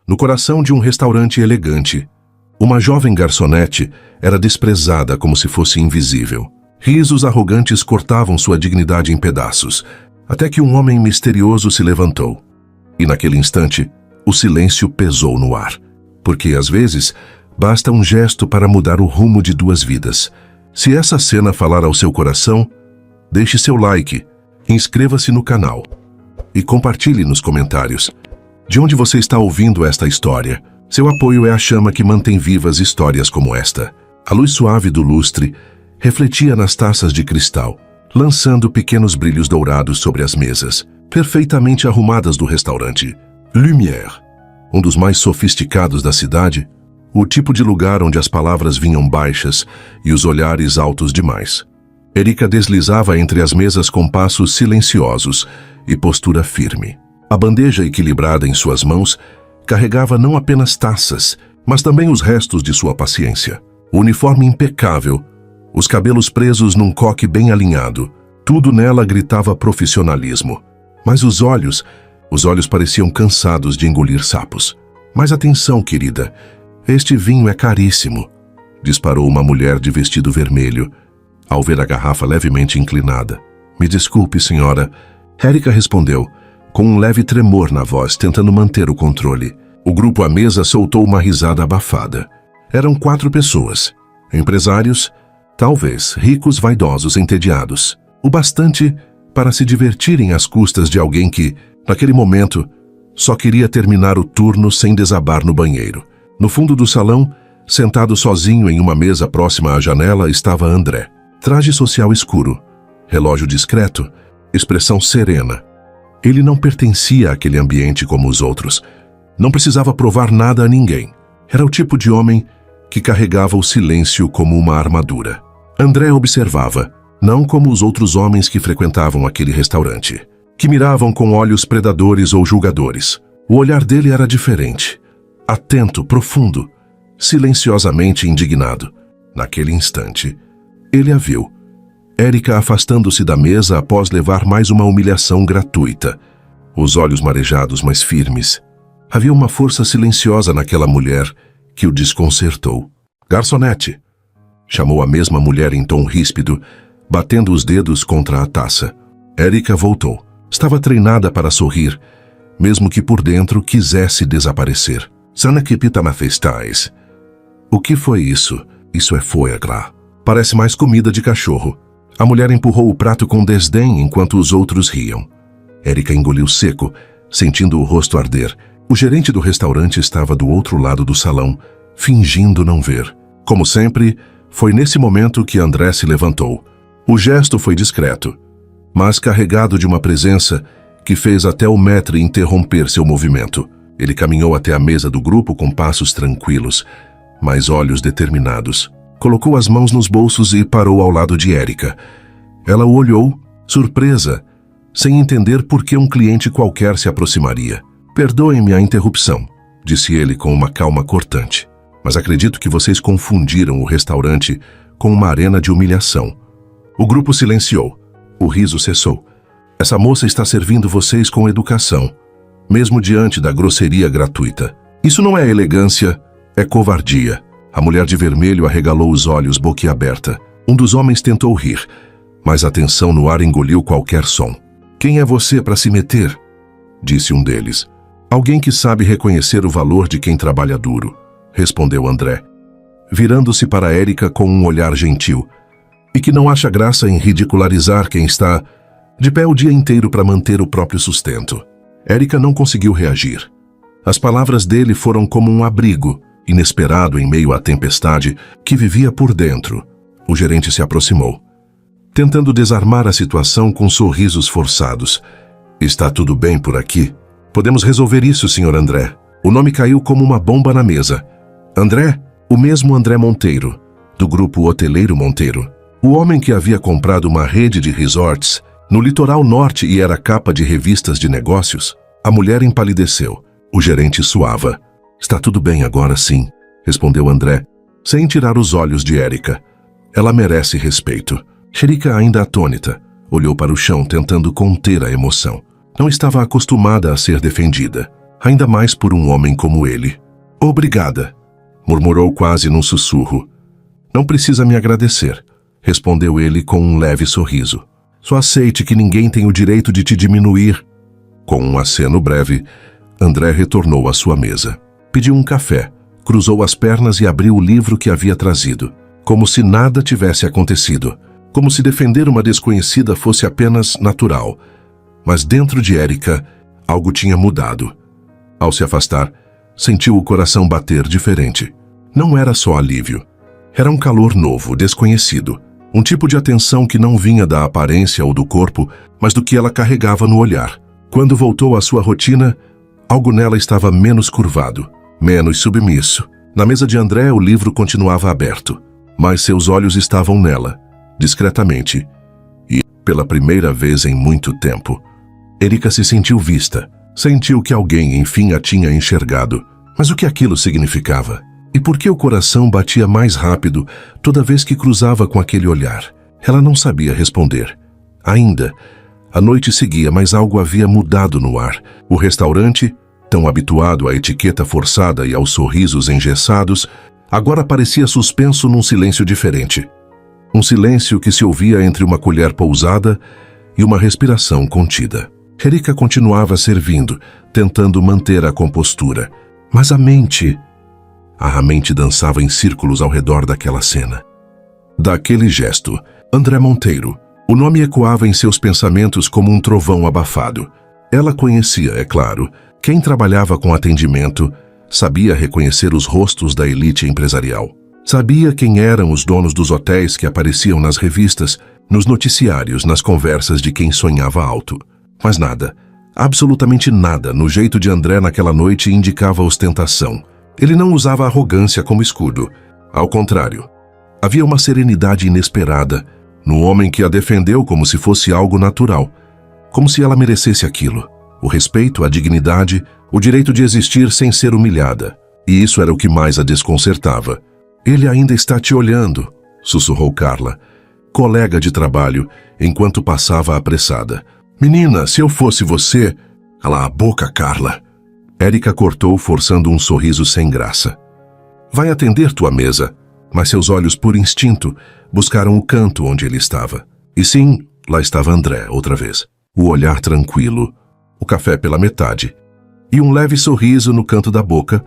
no coração de um restaurante elegante. Uma jovem garçonete era desprezada como se fosse invisível. Risos arrogantes cortavam sua dignidade em pedaços, até que um homem misterioso se levantou. E naquele instante, o silêncio pesou no ar. Porque, às vezes, basta um gesto para mudar o rumo de duas vidas. Se essa cena falar ao seu coração, deixe seu like, inscreva-se no canal e compartilhe nos comentários. De onde você está ouvindo esta história? Seu apoio é a chama que mantém vivas histórias como esta. A luz suave do lustre refletia nas taças de cristal, lançando pequenos brilhos dourados sobre as mesas, perfeitamente arrumadas do restaurante Lumière, um dos mais sofisticados da cidade, o tipo de lugar onde as palavras vinham baixas e os olhares altos demais. Erika deslizava entre as mesas com passos silenciosos e postura firme. A bandeja equilibrada em suas mãos carregava não apenas taças, mas também os restos de sua paciência. O uniforme impecável, os cabelos presos num coque bem alinhado, tudo nela gritava profissionalismo. Mas os olhos pareciam cansados de engolir sapos. Mas atenção, querida, este vinho é caríssimo, disparou uma mulher de vestido vermelho, ao ver a garrafa levemente inclinada. Me desculpe, senhora. Erika respondeu, com um leve tremor na voz, tentando manter o controle. O grupo à mesa soltou uma risada abafada. Eram 4 pessoas. Empresários, talvez ricos vaidosos entediados. O bastante para se divertirem às custas de alguém que, naquele momento, só queria terminar o turno sem desabar no banheiro. No fundo do salão, sentado sozinho em uma mesa próxima à janela, estava André. Traje social escuro, relógio discreto, expressão serena. Ele não pertencia àquele ambiente como os outros. Não precisava provar nada a ninguém. Era o tipo de homem que carregava o silêncio como uma armadura. André observava, não como os outros homens que frequentavam aquele restaurante, que miravam com olhos predadores ou julgadores. O olhar dele era diferente, atento, profundo, silenciosamente indignado. Naquele instante, ele a viu. Erika afastando-se da mesa após levar mais uma humilhação gratuita. Os olhos marejados, mas firmes. Havia uma força silenciosa naquela mulher que o desconcertou. Garçonete, chamou a mesma mulher em tom ríspido, batendo os dedos contra a taça. Erika voltou. Estava treinada para sorrir, mesmo que por dentro quisesse desaparecer. Sana que pita festais. O que foi isso? Isso é foie gras. Parece mais comida de cachorro. A mulher empurrou o prato com desdém enquanto os outros riam. Erika engoliu seco, sentindo o rosto arder. O gerente do restaurante estava do outro lado do salão, fingindo não ver. Como sempre, foi nesse momento que André se levantou. O gesto foi discreto, mas carregado de uma presença que fez até o maître interromper seu movimento. Ele caminhou até a mesa do grupo com passos tranquilos, mas olhos determinados. Colocou as mãos nos bolsos e parou ao lado de Erika. Ela o olhou, surpresa, sem entender por que um cliente qualquer se aproximaria. Perdoem-me a interrupção, disse ele com uma calma cortante. Mas acredito que vocês confundiram o restaurante com uma arena de humilhação. O grupo silenciou. O riso cessou. Essa moça está servindo vocês com educação, mesmo diante da grosseria gratuita. Isso não é elegância, é covardia. A mulher de vermelho arregalou os olhos boquiaberta. Um dos homens tentou rir, mas a tensão no ar engoliu qualquer som. Quem é você para se meter? Disse um deles. Alguém que sabe reconhecer o valor de quem trabalha duro, respondeu André, virando-se para Erika com um olhar gentil, e que não acha graça em ridicularizar quem está de pé o dia inteiro para manter o próprio sustento. Erika não conseguiu reagir. As palavras dele foram como um abrigo, inesperado em meio à tempestade que vivia por dentro. O gerente se aproximou, tentando desarmar a situação com sorrisos forçados. Está tudo bem por aqui? Podemos resolver isso, Sr. André. O nome caiu como uma bomba na mesa. André? O mesmo André Monteiro, do grupo hoteleiro Monteiro. O homem que havia comprado uma rede de resorts no litoral norte e era capa de revistas de negócios. A mulher empalideceu. O gerente suava. Está tudo bem agora sim, respondeu André, sem tirar os olhos de Erika. Ela merece respeito. Erika, ainda atônita, olhou para o chão tentando conter a emoção. Não estava acostumada a ser defendida. ainda mais por um homem como ele. Obrigada, murmurou quase num sussurro. Não precisa me agradecer, respondeu ele com um leve sorriso. Só aceite que ninguém tem o direito de te diminuir. Com um aceno breve, André retornou à sua mesa. Pediu um café, cruzou as pernas e abriu o livro que havia trazido, como se nada tivesse acontecido, como se defender uma desconhecida fosse apenas natural. Mas dentro de Érica, algo tinha mudado. Ao se afastar, sentiu o coração bater diferente. Não era só alívio. Era um calor novo, desconhecido. Um tipo de atenção que não vinha da aparência ou do corpo, mas do que ela carregava no olhar. Quando voltou à sua rotina, algo nela estava menos curvado, menos submisso. Na mesa de André, o livro continuava aberto, mas seus olhos estavam nela, discretamente. E, pela primeira vez em muito tempo, Érica se sentiu vista. Sentiu que alguém, enfim, a tinha enxergado. Mas o que aquilo significava? E por que o coração batia mais rápido toda vez que cruzava com aquele olhar? Ela não sabia responder. Ainda, a noite seguia, mas algo havia mudado no ar. O restaurante, tão habituado à etiqueta forçada e aos sorrisos engessados, agora parecia suspenso num silêncio diferente. Um silêncio que se ouvia entre uma colher pousada e uma respiração contida. Érica continuava servindo, tentando manter a compostura. Mas a mente dançava em círculos ao redor daquela cena. Daquele gesto, André Monteiro. O nome ecoava em seus pensamentos como um trovão abafado. Ela conhecia, é claro, quem trabalhava com atendimento, sabia reconhecer os rostos da elite empresarial. Sabia quem eram os donos dos hotéis que apareciam nas revistas, nos noticiários, nas conversas de quem sonhava alto. Mas nada, absolutamente nada, no jeito de André naquela noite indicava ostentação. Ele não usava arrogância como escudo. Ao contrário, havia uma serenidade inesperada no homem que a defendeu como se fosse algo natural, como se ela merecesse aquilo. O respeito, a dignidade, o direito de existir sem ser humilhada. E isso era o que mais a desconcertava. Ele ainda está te olhando, sussurrou Carla, colega de trabalho, enquanto passava apressada. Menina, se eu fosse você... Cala a boca, Carla. Érica cortou, forçando um sorriso sem graça. Vai atender tua mesa. Mas seus olhos, por instinto, buscaram o canto onde ele estava. E sim, lá estava André, outra vez. O olhar tranquilo, o café pela metade, e um leve sorriso no canto da boca,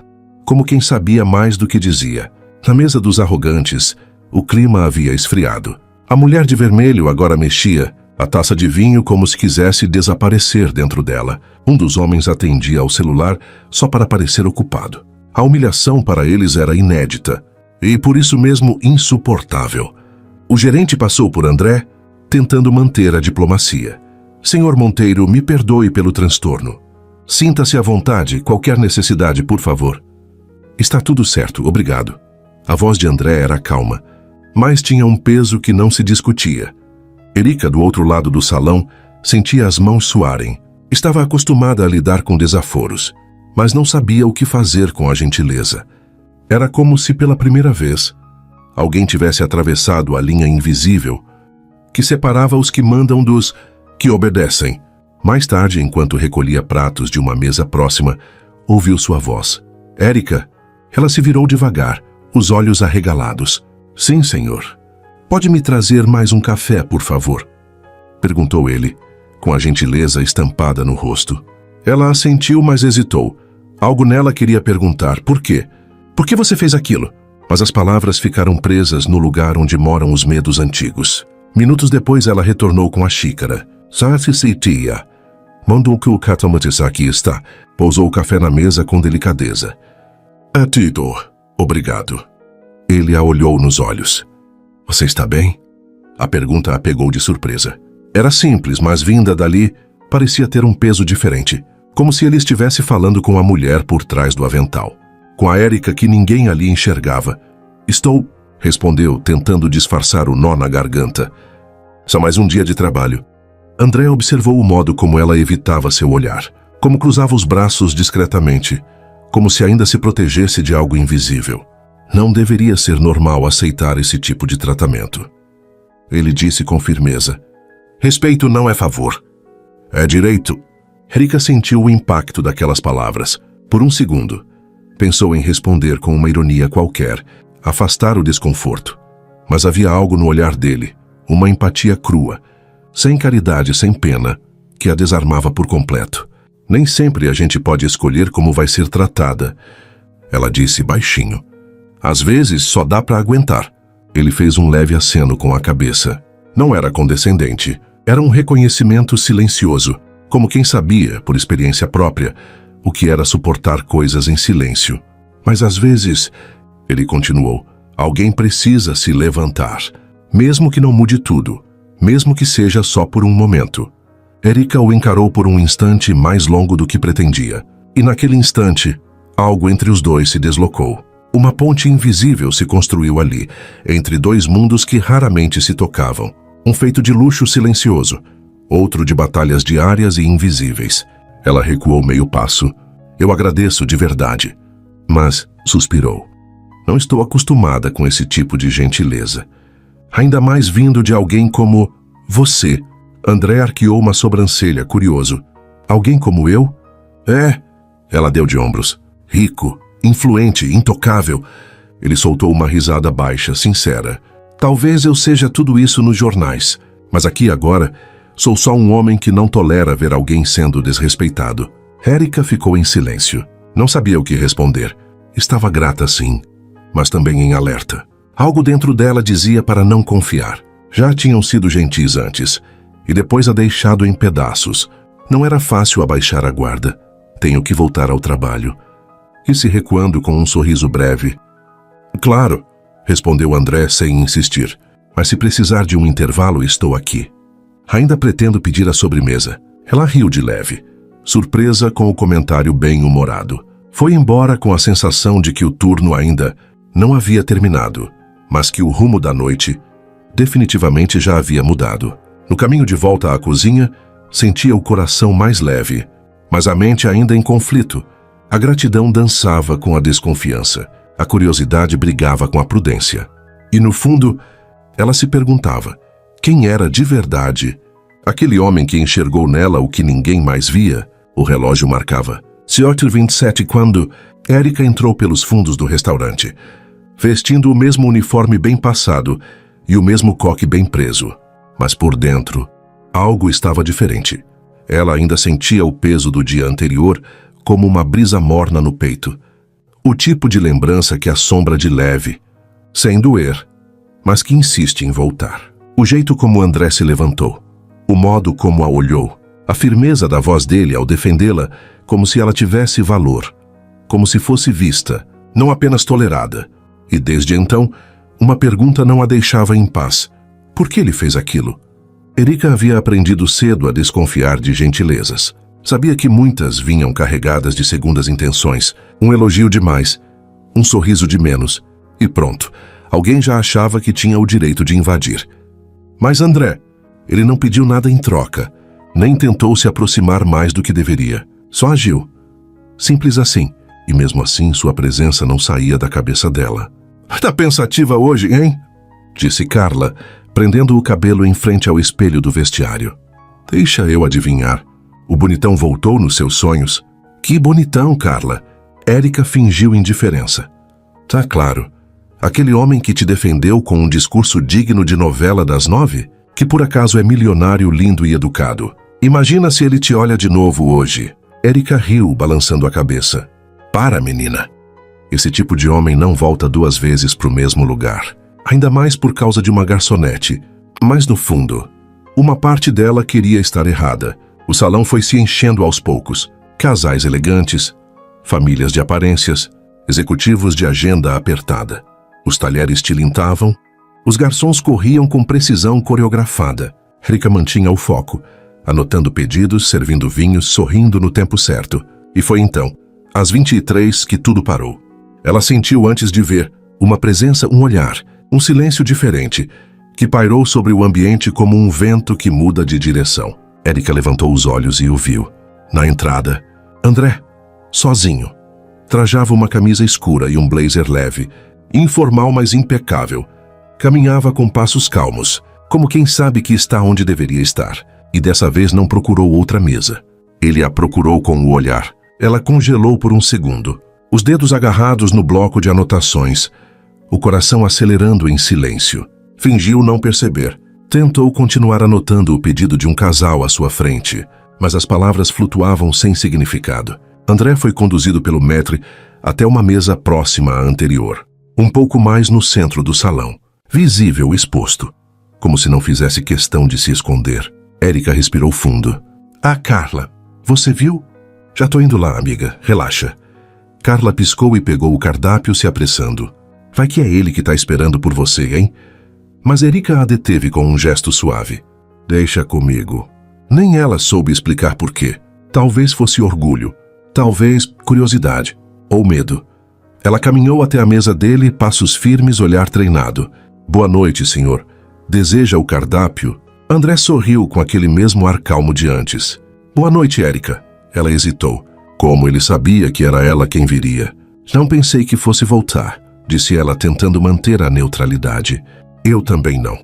como quem sabia mais do que dizia. Na mesa dos arrogantes, o clima havia esfriado. A mulher de vermelho agora mexia a taça de vinho como se quisesse desaparecer dentro dela. Um dos homens atendia ao celular só para parecer ocupado. A humilhação para eles era inédita e, por isso mesmo, insuportável. O gerente passou por André, tentando manter a diplomacia. Senhor Monteiro, me perdoe pelo transtorno. Sinta-se à vontade, qualquer necessidade, por favor. Está tudo certo, obrigado. A voz de André era calma, mas tinha um peso que não se discutia. Érica, do outro lado do salão, sentia as mãos suarem. Estava acostumada a lidar com desaforos, mas não sabia o que fazer com a gentileza. Era como se, pela primeira vez, alguém tivesse atravessado a linha invisível que separava os que mandam dos que obedecem. Mais tarde, enquanto recolhia pratos de uma mesa próxima, ouviu sua voz. Érica. Ela se virou devagar, os olhos arregalados. Sim, senhor. Pode me trazer mais um café, por favor? Perguntou ele, com a gentileza estampada no rosto. Ela assentiu, mas hesitou. Algo nela queria perguntar, por quê? Por que você fez aquilo? Mas as palavras ficaram presas no lugar onde moram os medos antigos. Minutos depois ela retornou com a xícara. Tia. Mandou que o Katamatissa aqui está. Pousou o café na mesa com delicadeza. É tido. Obrigado. Ele a olhou nos olhos. Você está bem? A pergunta a pegou de surpresa. Era simples, mas vinda dali, parecia ter um peso diferente. Como se ele estivesse falando com a mulher por trás do avental. Com a Érica que ninguém ali enxergava. Estou, respondeu, tentando disfarçar o nó na garganta. Só mais um dia de trabalho. André observou o modo como ela evitava seu olhar. Como cruzava os braços discretamente. Como se ainda se protegesse de algo invisível. Não deveria ser normal aceitar esse tipo de tratamento. Ele disse com firmeza. Respeito não é favor. É direito. Erika sentiu o impacto daquelas palavras. Por um segundo, pensou em responder com uma ironia qualquer, afastar o desconforto. Mas havia algo no olhar dele, uma empatia crua, sem caridade, sem pena, que a desarmava por completo. Nem sempre a gente pode escolher como vai ser tratada, ela disse baixinho. Às vezes só dá para aguentar. Ele fez um leve aceno com a cabeça. Não era condescendente, era um reconhecimento silencioso, como quem sabia, por experiência própria, o que era suportar coisas em silêncio. Mas às vezes, ele continuou, alguém precisa se levantar, mesmo que não mude tudo, mesmo que seja só por um momento. Erika o encarou por um instante mais longo do que pretendia. E naquele instante, algo entre os dois se deslocou. Uma ponte invisível se construiu ali, entre dois mundos que raramente se tocavam. Um feito de luxo silencioso, outro de batalhas diárias e invisíveis. Ela recuou meio passo. Eu agradeço de verdade. Mas suspirou. Não estou acostumada com esse tipo de gentileza. Ainda mais vindo de alguém como você. André arqueou uma sobrancelha, curioso. Alguém como eu? É. Ela deu de ombros. Rico, influente, intocável. Ele soltou uma risada baixa, sincera. Talvez eu seja tudo isso nos jornais, mas aqui agora sou só um homem que não tolera ver alguém sendo desrespeitado. Erika ficou em silêncio. Não sabia o que responder. Estava grata sim, mas também em alerta. Algo dentro dela dizia para não confiar. Já tinham sido gentis antes, e depois a deixado em pedaços. Não era fácil abaixar a guarda. Tenho que voltar ao trabalho. Disse recuando com um sorriso breve. Claro, respondeu André sem insistir. Mas se precisar de um intervalo, estou aqui. Ainda pretendo pedir a sobremesa. Ela riu de leve, surpresa com o comentário bem-humorado. Foi embora com a sensação de que o turno ainda não havia terminado, mas que o rumo da noite definitivamente já havia mudado. No caminho de volta à cozinha, sentia o coração mais leve, mas a mente ainda em conflito. A gratidão dançava com a desconfiança, a curiosidade brigava com a prudência. E no fundo, ela se perguntava, quem era de verdade aquele homem que enxergou nela o que ninguém mais via? O relógio marcava 7h27 quando Erika entrou pelos fundos do restaurante, vestindo o mesmo uniforme bem passado e o mesmo coque bem preso. Mas por dentro, algo estava diferente. Ela ainda sentia o peso do dia anterior como uma brisa morna no peito. O tipo de lembrança que assombra de leve, sem doer, mas que insiste em voltar. O jeito como André se levantou, o modo como a olhou, a firmeza da voz dele ao defendê-la como se ela tivesse valor, como se fosse vista, não apenas tolerada. E desde então, uma pergunta não a deixava em paz. Por que ele fez aquilo? Erika havia aprendido cedo a desconfiar de gentilezas. Sabia que muitas vinham carregadas de segundas intenções, um elogio demais, um sorriso de menos, e pronto, alguém já achava que tinha o direito de invadir. Mas André, ele não pediu nada em troca, nem tentou se aproximar mais do que deveria. Só agiu. Simples assim, e mesmo assim sua presença não saía da cabeça dela. Tá pensativa hoje, hein? Disse Carla, prendendo o cabelo em frente ao espelho do vestiário. Deixa eu adivinhar. O bonitão voltou nos seus sonhos? Que bonitão, Carla! Erika fingiu indiferença. Tá claro. Aquele homem que te defendeu com um discurso digno de novela das 9? Que por acaso é milionário, lindo e educado. Imagina se ele te olha de novo hoje. Erika riu, balançando a cabeça. Para, menina. Esse tipo de homem não volta 2 vezes pro mesmo lugar. Ainda mais por causa de uma garçonete. Mas no fundo, uma parte dela queria estar errada. O salão foi se enchendo aos poucos. Casais elegantes, famílias de aparências, executivos de agenda apertada. Os talheres tilintavam, os garçons corriam com precisão coreografada. Erika mantinha o foco, anotando pedidos, servindo vinhos, sorrindo no tempo certo. E foi então, às 23, que tudo parou. Ela sentiu antes de ver uma presença, um olhar, um silêncio diferente, que pairou sobre o ambiente como um vento que muda de direção. Erika levantou os olhos e o viu. Na entrada, André, sozinho. Trajava uma camisa escura e um blazer leve, informal mas impecável. Caminhava com passos calmos, como quem sabe que está onde deveria estar, e dessa vez não procurou outra mesa. Ele a procurou com o olhar. Ela congelou por um segundo, os dedos agarrados no bloco de anotações, o coração acelerando em silêncio. Fingiu não perceber. Tentou continuar anotando o pedido de um casal à sua frente, mas as palavras flutuavam sem significado. André foi conduzido pelo maître até uma mesa próxima à anterior, um pouco mais no centro do salão, visível exposto, como se não fizesse questão de se esconder. Érica respirou fundo. Ah, Carla, você viu? Já tô indo lá, amiga, relaxa. Carla piscou e pegou o cardápio, se apressando. Vai que é ele que tá esperando por você, hein? Mas Érica a deteve com um gesto suave. Deixa comigo. Nem ela soube explicar por quê. Talvez fosse orgulho, talvez curiosidade ou medo. Ela caminhou até a mesa dele, passos firmes, olhar treinado. Boa noite, senhor. Deseja o cardápio? André sorriu com aquele mesmo ar calmo de antes. Boa noite, Érica. Ela hesitou. Como ele sabia que era ela quem viria. Não pensei que fosse voltar, disse ela, tentando manter a neutralidade. Eu também não.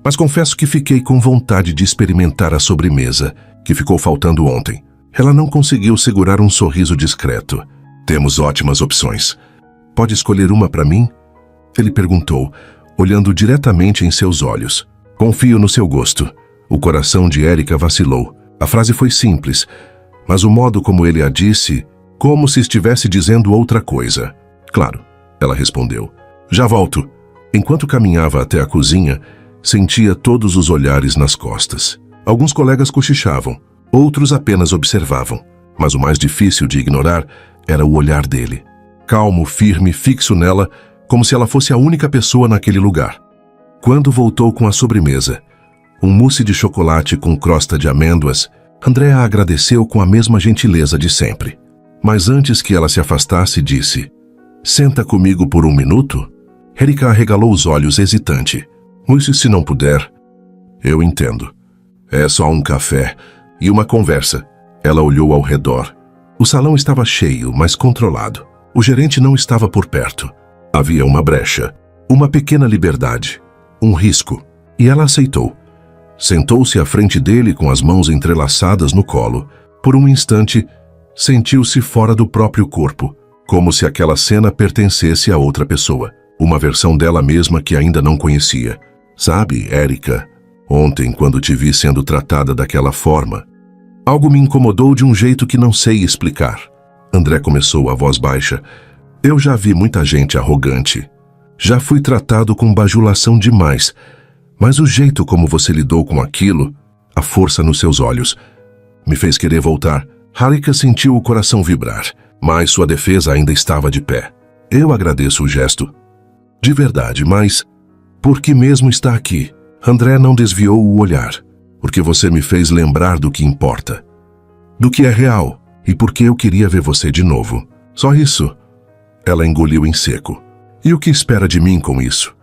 Mas confesso que fiquei com vontade de experimentar a sobremesa, que ficou faltando ontem. Ela não conseguiu segurar um sorriso discreto. Temos ótimas opções. Pode escolher uma para mim? Ele perguntou, olhando diretamente em seus olhos. Confio no seu gosto. O coração de Érica vacilou. A frase foi simples, mas o modo como ele a disse, como se estivesse dizendo outra coisa. Claro, ela respondeu. Já volto. Enquanto caminhava até a cozinha, sentia todos os olhares nas costas. Alguns colegas cochichavam, outros apenas observavam, mas o mais difícil de ignorar era o olhar dele. Calmo, firme, fixo nela, como se ela fosse a única pessoa naquele lugar. Quando voltou com a sobremesa, um mousse de chocolate com crosta de amêndoas, André a agradeceu com a mesma gentileza de sempre. Mas antes que ela se afastasse, disse, senta comigo por um minuto? Érica arregalou os olhos, hesitante. Mas se não puder? Eu entendo. É só um café e uma conversa. Ela olhou ao redor. O salão estava cheio, mas controlado. O gerente não estava por perto. Havia uma brecha, uma pequena liberdade, um risco. E ela aceitou. Sentou-se à frente dele com as mãos entrelaçadas no colo. Por um instante, sentiu-se fora do próprio corpo, como se aquela cena pertencesse a outra pessoa. Uma versão dela mesma que ainda não conhecia. Sabe, Érica, ontem quando te vi sendo tratada daquela forma, algo me incomodou de um jeito que não sei explicar. André começou a voz baixa. Eu já vi muita gente arrogante. Já fui tratado com bajulação demais. Mas o jeito como você lidou com aquilo, a força nos seus olhos, me fez querer voltar. Érica sentiu o coração vibrar, mas sua defesa ainda estava de pé. Eu agradeço o gesto. De verdade, mas por que mesmo está aqui? André não desviou o olhar, porque você me fez lembrar do que importa, do que é real, e porque eu queria ver você de novo. Só isso. Ela engoliu em seco. E o que espera de mim com isso?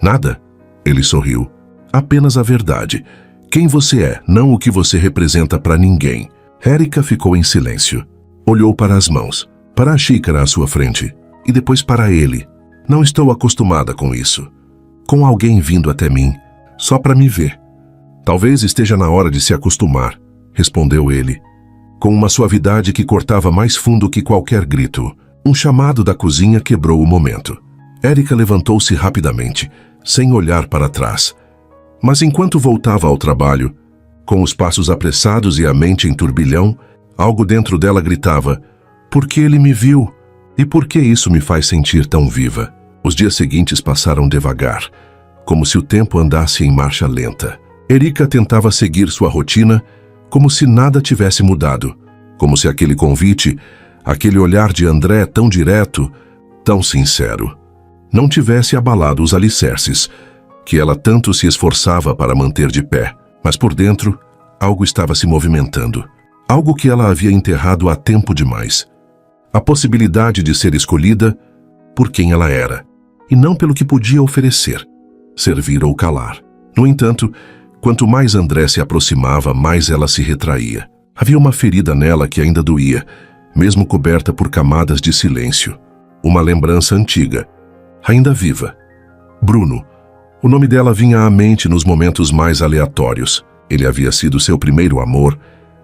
Nada. Ele sorriu. Apenas a verdade. Quem você é, não o que você representa para ninguém. Érica ficou em silêncio. Olhou para as mãos, para a xícara à sua frente, e depois para ele. Não estou acostumada com isso. Com alguém vindo até mim, só para me ver. Talvez esteja na hora de se acostumar, respondeu ele, com uma suavidade que cortava mais fundo que qualquer grito. Um chamado da cozinha quebrou o momento. Érica levantou-se rapidamente, sem olhar para trás. Mas enquanto voltava ao trabalho, com os passos apressados e a mente em turbilhão, algo dentro dela gritava, por que ele me viu? E por que isso me faz sentir tão viva? Os dias seguintes passaram devagar, como se o tempo andasse em marcha lenta. Érica tentava seguir sua rotina, como se nada tivesse mudado, como se aquele convite, aquele olhar de André tão direto, tão sincero, não tivesse abalado os alicerces, que ela tanto se esforçava para manter de pé. Mas por dentro, algo estava se movimentando, algo que ela havia enterrado há tempo demais. A possibilidade de ser escolhida por quem ela era, e não pelo que podia oferecer, servir ou calar. No entanto, quanto mais André se aproximava, mais ela se retraía. Havia uma ferida nela que ainda doía, mesmo coberta por camadas de silêncio. Uma lembrança antiga, ainda viva. Bruno. O nome dela vinha à mente nos momentos mais aleatórios. Ele havia sido seu primeiro amor,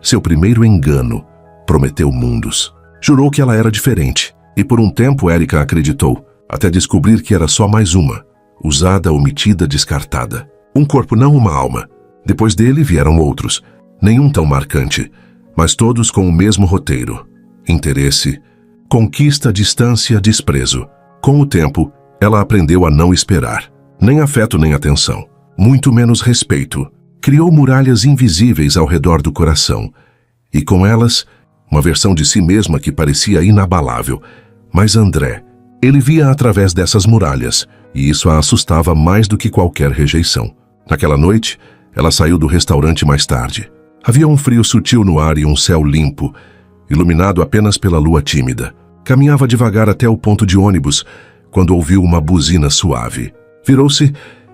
seu primeiro engano, prometeu mundos. Jurou que ela era diferente, e por um tempo Érica acreditou, até descobrir que era só mais uma, usada, omitida, descartada. Um corpo, não uma alma. Depois dele vieram outros, nenhum tão marcante, mas todos com o mesmo roteiro. Interesse, conquista, distância, desprezo. Com o tempo, ela aprendeu a não esperar, nem afeto nem atenção, muito menos respeito. Criou muralhas invisíveis ao redor do coração, e com elas, uma versão de si mesma que parecia inabalável. Mas André, ele via através dessas muralhas, e isso a assustava mais do que qualquer rejeição. Naquela noite, ela saiu do restaurante mais tarde. Havia um frio sutil no ar e um céu limpo, iluminado apenas pela lua tímida. Caminhava devagar até o ponto de ônibus, quando ouviu uma buzina suave. Virou-se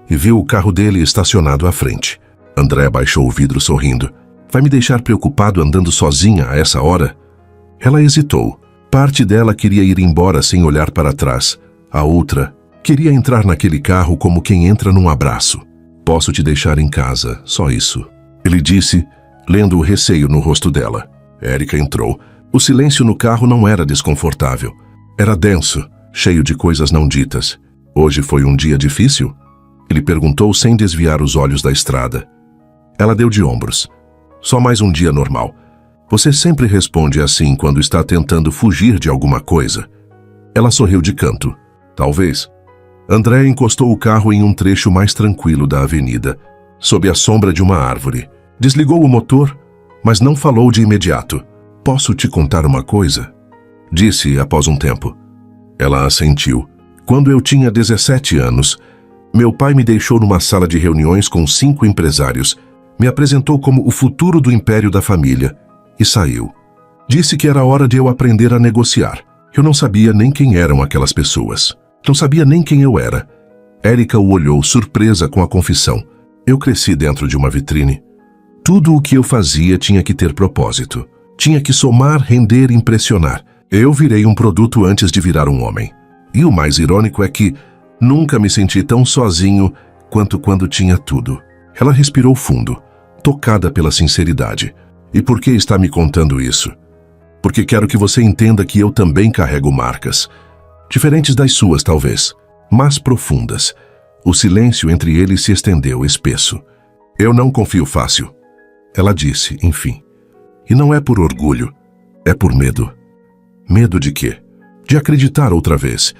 e viu o carro dele estacionado à frente. André baixou o vidro sorrindo. Vai me deixar preocupado andando sozinha a essa hora? Ela hesitou. Parte dela queria ir embora sem olhar para trás. A outra queria entrar naquele carro como quem entra num abraço. Posso te deixar em casa, só isso. Ele disse, lendo o receio no rosto dela. Érica entrou. O silêncio no carro não era desconfortável. Era denso, cheio de coisas não ditas. Hoje foi um dia difícil? Ele perguntou sem desviar os olhos da estrada. Ela deu de ombros. Só mais um dia normal. Você sempre responde assim quando está tentando fugir de alguma coisa. Ela sorriu de canto. Talvez. André encostou o carro em um trecho mais tranquilo da avenida, sob a sombra de uma árvore. Desligou o motor, mas não falou de imediato. Posso te contar uma coisa? Disse após um tempo. Ela assentiu. Quando eu tinha 17 anos, meu pai me deixou numa sala de reuniões com 5 empresários, me apresentou como o futuro do império da família e saiu. Disse que era hora de eu aprender a negociar. Eu não sabia nem quem eram aquelas pessoas. Não sabia nem quem eu era. Érica o olhou, surpresa com a confissão. Eu cresci dentro de uma vitrine. Tudo o que eu fazia tinha que ter propósito. Tinha que somar, render, impressionar. Eu virei um produto antes de virar um homem. E o mais irônico é que nunca me senti tão sozinho quanto quando tinha tudo. Ela respirou fundo, tocada pela sinceridade. E por que está me contando isso? Porque quero que você entenda que eu também carrego marcas. Diferentes das suas, talvez, mas profundas. O silêncio entre eles se estendeu, espesso. Eu não confio fácil. Ela disse, enfim. E não é por orgulho, é por medo. Medo de quê? De acreditar outra vez.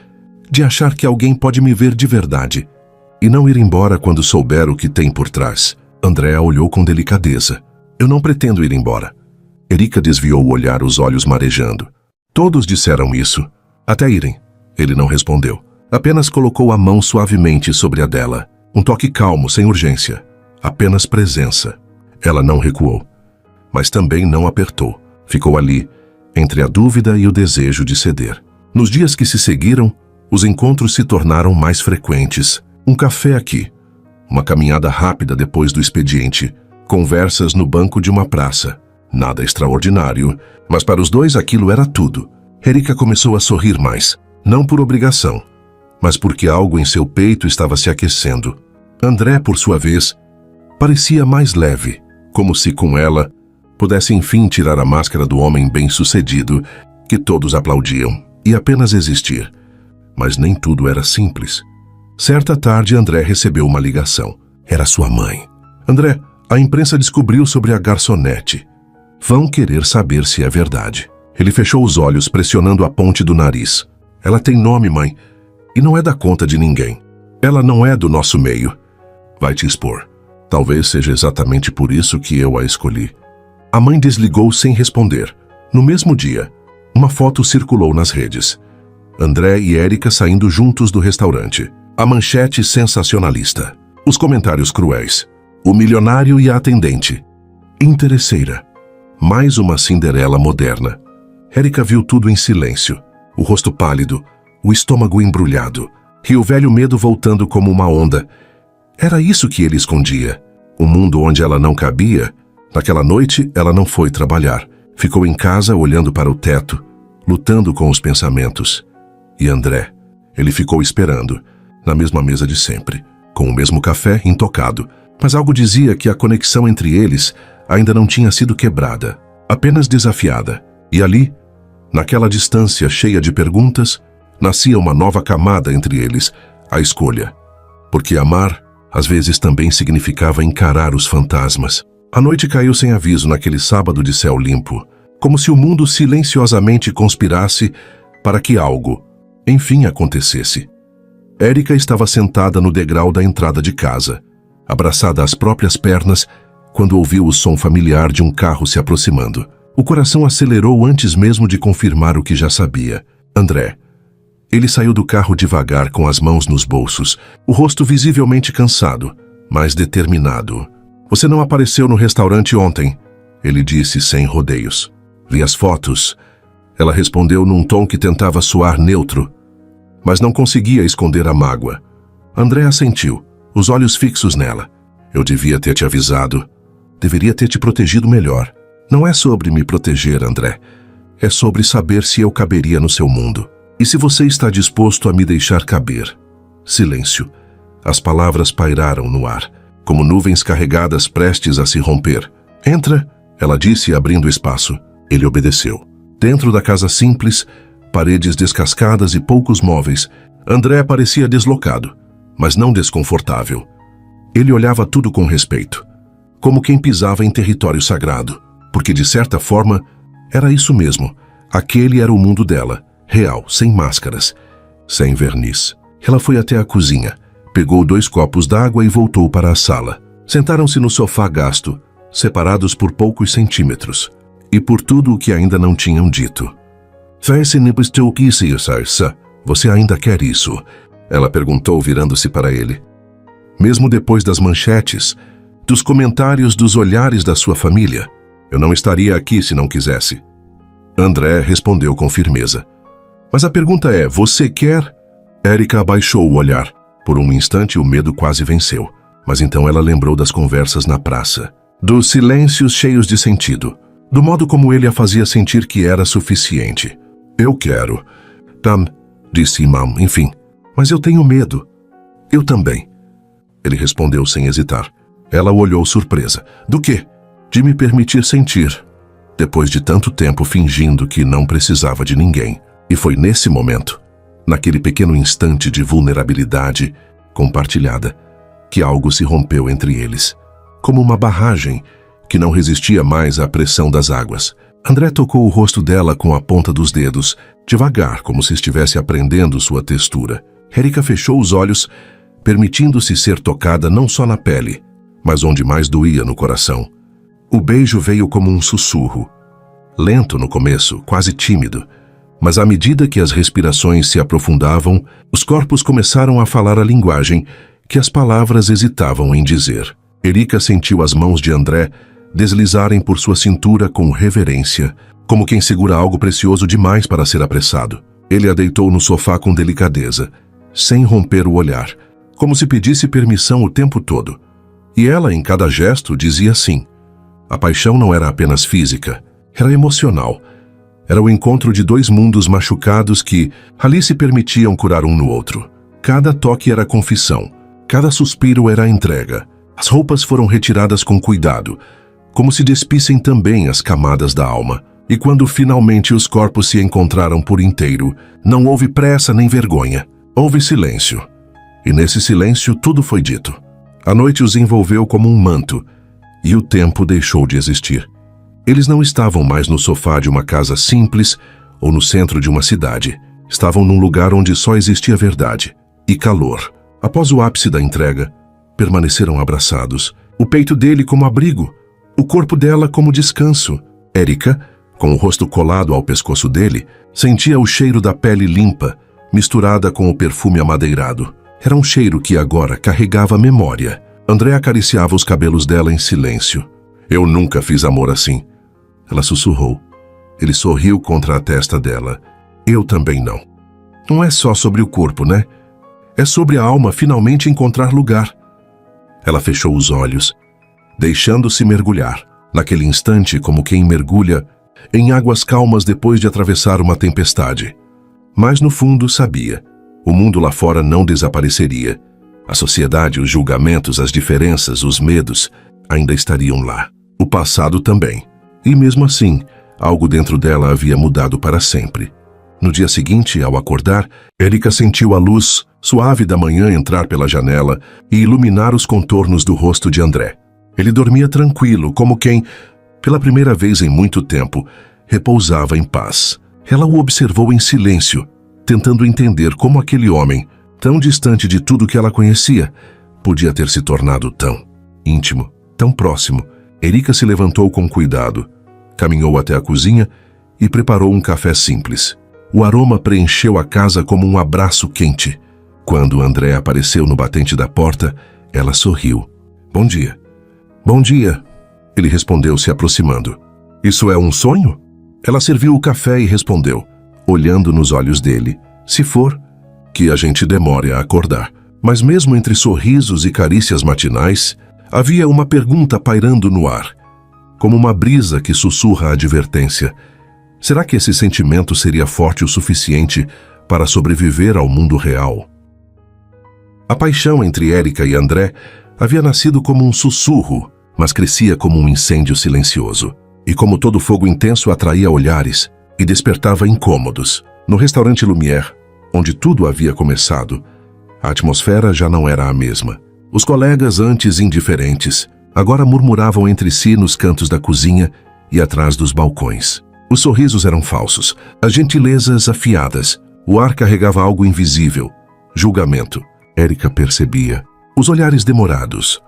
De achar que alguém pode me ver de verdade. E não ir embora quando souber o que tem por trás. Andréa olhou com delicadeza. Eu não pretendo ir embora. Érica desviou o olhar, os olhos marejando. Todos disseram isso. Até irem. Ele não respondeu. Apenas colocou a mão suavemente sobre a dela. Um toque calmo, sem urgência. Apenas presença. Ela não recuou. Mas também não apertou. Ficou ali, entre a dúvida e o desejo de ceder. Nos dias que se seguiram, os encontros se tornaram mais frequentes. Um café aqui. Uma caminhada rápida depois do expediente. Conversas no banco de uma praça. Nada extraordinário, mas para os dois aquilo era tudo. Érica começou a sorrir mais. Não por obrigação, mas porque algo em seu peito estava se aquecendo. André, por sua vez, parecia mais leve, como se com ela pudesse enfim tirar a máscara do homem bem-sucedido que todos aplaudiam e apenas existir. Mas nem tudo era simples. Certa tarde, André recebeu uma ligação. Era sua mãe. André, a imprensa descobriu sobre a garçonete. Vão querer saber se é verdade. Ele fechou os olhos, pressionando a ponte do nariz. Ela tem nome, mãe, e não é da conta de ninguém. Ela não é do nosso meio. Vai te expor. Talvez seja exatamente por isso que eu a escolhi. A mãe desligou sem responder. No mesmo dia, uma foto circulou nas redes. André e Érica saindo juntos do restaurante. A manchete sensacionalista. Os comentários cruéis. O milionário e a atendente. Interesseira. Mais uma Cinderela moderna. Érica viu tudo em silêncio. O rosto pálido, o estômago embrulhado, e o velho medo voltando como uma onda. Era isso que ele escondia. Um mundo onde ela não cabia. Naquela noite, ela não foi trabalhar. Ficou em casa olhando para o teto, lutando com os pensamentos. E André, ele ficou esperando, na mesma mesa de sempre, com o mesmo café intocado. Mas algo dizia que a conexão entre eles ainda não tinha sido quebrada, apenas desafiada. E ali, naquela distância cheia de perguntas, nascia uma nova camada entre eles, a escolha. Porque amar, às vezes, também significava encarar os fantasmas. A noite caiu sem aviso naquele sábado de céu limpo, como se o mundo silenciosamente conspirasse para que algo, enfim, acontecesse. Érica estava sentada no degrau da entrada de casa, abraçada às próprias pernas, quando ouviu o som familiar de um carro se aproximando. O coração acelerou antes mesmo de confirmar o que já sabia. André. Ele saiu do carro devagar, com as mãos nos bolsos, o rosto visivelmente cansado, mas determinado. Você não apareceu no restaurante ontem, ele disse sem rodeios. Vi as fotos. Ela respondeu num tom que tentava soar neutro, mas não conseguia esconder a mágoa. André assentiu, os olhos fixos nela. Eu devia ter te avisado. Deveria ter te protegido melhor. Não é sobre me proteger, André. É sobre saber se eu caberia no seu mundo. E se você está disposto a me deixar caber. Silêncio. As palavras pairaram no ar, como nuvens carregadas prestes a se romper. Entra, ela disse, abrindo espaço. Ele obedeceu. Dentro da casa simples, paredes descascadas e poucos móveis, André parecia deslocado, mas não desconfortável. Ele olhava tudo com respeito, como quem pisava em território sagrado, porque de certa forma era isso mesmo. Aquele era o mundo dela, real, sem máscaras, sem verniz. Ela foi até a cozinha, pegou 2 copos d'água e voltou para a sala. Sentaram-se no sofá gasto, separados por poucos centímetros, e por tudo o que ainda não tinham dito. Você ainda quer isso? Ela perguntou, virando-se para ele. Mesmo depois das manchetes, dos comentários, dos olhares da sua família, eu não estaria aqui se não quisesse. André respondeu com firmeza. Mas a pergunta é, você quer? Érica abaixou o olhar. Por um instante o medo quase venceu, mas então ela lembrou das conversas na praça, dos silêncios cheios de sentido, do modo como ele a fazia sentir que era suficiente. Eu quero. Disse Imam, enfim. Mas eu tenho medo. Eu também. Ele respondeu sem hesitar. Ela o olhou surpresa. Do quê? De me permitir sentir, depois de tanto tempo fingindo que não precisava de ninguém. E foi nesse momento, naquele pequeno instante de vulnerabilidade compartilhada, que algo se rompeu entre eles, como uma barragem que não resistia mais à pressão das águas. André tocou o rosto dela com a ponta dos dedos, devagar, como se estivesse aprendendo sua textura. Érica fechou os olhos, permitindo-se ser tocada não só na pele, mas onde mais doía no coração. O beijo veio como um sussurro, lento no começo, quase tímido, mas à medida que as respirações se aprofundavam, os corpos começaram a falar a linguagem que as palavras hesitavam em dizer. Érica sentiu as mãos de André deslizarem por sua cintura com reverência, como quem segura algo precioso demais para ser apressado. Ele a deitou no sofá com delicadeza, sem romper o olhar, como se pedisse permissão o tempo todo. E ela, em cada gesto, dizia sim. A paixão não era apenas física, era emocional. Era o encontro de 2 mundos machucados que ali se permitiam curar um no outro. Cada toque era confissão, cada suspiro era entrega. As roupas foram retiradas com cuidado, como se despissem também as camadas da alma. E quando finalmente os corpos se encontraram por inteiro, não houve pressa nem vergonha. Houve silêncio. E nesse silêncio tudo foi dito. A noite os envolveu como um manto, e o tempo deixou de existir. Eles não estavam mais no sofá de uma casa simples ou no centro de uma cidade. Estavam num lugar onde só existia verdade e calor. Após o ápice da entrega, permaneceram abraçados. O peito dele como abrigo, o corpo dela como descanso. Érica, com o rosto colado ao pescoço dele, sentia o cheiro da pele limpa, misturada com o perfume amadeirado. Era um cheiro que agora carregava memória. André acariciava os cabelos dela em silêncio. Eu nunca fiz amor assim. Ela sussurrou. Ele sorriu contra a testa dela. Eu também não. Não é só sobre o corpo, né? É sobre a alma finalmente encontrar lugar. Ela fechou os olhos, deixando-se mergulhar, naquele instante como quem mergulha em águas calmas depois de atravessar uma tempestade. Mas no fundo sabia, o mundo lá fora não desapareceria. A sociedade, os julgamentos, as diferenças, os medos ainda estariam lá. O passado também. E mesmo assim, algo dentro dela havia mudado para sempre. No dia seguinte, ao acordar, Erika sentiu a luz suave da manhã entrar pela janela e iluminar os contornos do rosto de André. Ele dormia tranquilo, como quem, pela primeira vez em muito tempo, repousava em paz. Ela o observou em silêncio, tentando entender como aquele homem, tão distante de tudo que ela conhecia, podia ter se tornado tão íntimo, tão próximo. Erika se levantou com cuidado, caminhou até a cozinha e preparou um café simples. O aroma preencheu a casa como um abraço quente. Quando André apareceu no batente da porta, ela sorriu. Bom dia. Bom dia, ele respondeu se aproximando. Isso é um sonho? Ela serviu o café e respondeu, olhando nos olhos dele. Se for, que a gente demore a acordar. Mas mesmo entre sorrisos e carícias matinais, havia uma pergunta pairando no ar, como uma brisa que sussurra a advertência. Será que esse sentimento seria forte o suficiente para sobreviver ao mundo real? A paixão entre Erika e André havia nascido como um sussurro, mas crescia como um incêndio silencioso. E como todo fogo intenso atraía olhares e despertava incômodos. No restaurante Lumière, onde tudo havia começado, a atmosfera já não era a mesma. Os colegas, antes indiferentes, agora murmuravam entre si nos cantos da cozinha e atrás dos balcões. Os sorrisos eram falsos, as gentilezas afiadas. O ar carregava algo invisível. Julgamento. Erika percebia. Os olhares demorados.